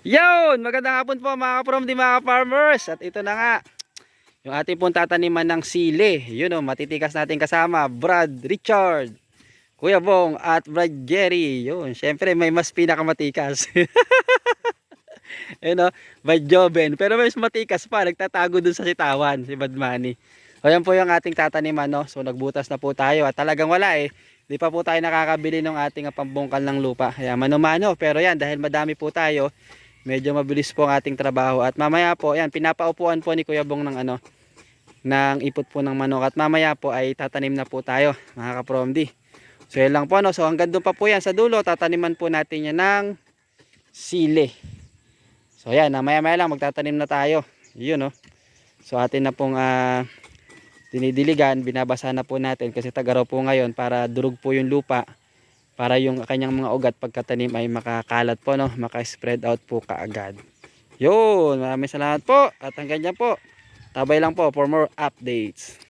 Yun! Magandang hapon po mga from di mga farmers. At ito na nga, yung ating pong tataniman ng sili. Yun o, matitikas natin kasama, Brad Richard, Kuya Bong at Brad Jerry. Yun, syempre may mas pinakamatikas. Yun o, Brad Joven. Pero may mas matikas pa, nagtatago dun sa sitawan, si Bad Manny. O yan po yung ating tataniman, no? So nagbutas na po tayo at talagang wala eh. Di pa po tayo nakakabili ng ating pambungkal ng lupa. Kaya mano-mano, pero yan, dahil madami po tayo, medyo mabilis po ang ating trabaho. At mamaya po, yan, pinapaupuan po ni Kuya Bong ng ng ipot po ng manok. At mamaya po ay tatanim na po tayo, mga kapromdi. So yan lang po, no? So hanggang doon pa po yan sa dulo, tataniman po natin yan ng sili. So yan, maya-maya lang magtatanim na tayo. Yun, no? So atin na pong dinidiligan, binabasa na po natin kasi tagaraw po ngayon para durog po yung lupa, para yung kanyang mga ugat pagkatanim ay makakalat po, no, maka-spread out po kaagad. Yun, maraming salamat po at hanggang dyan po. Tabay lang po for more updates.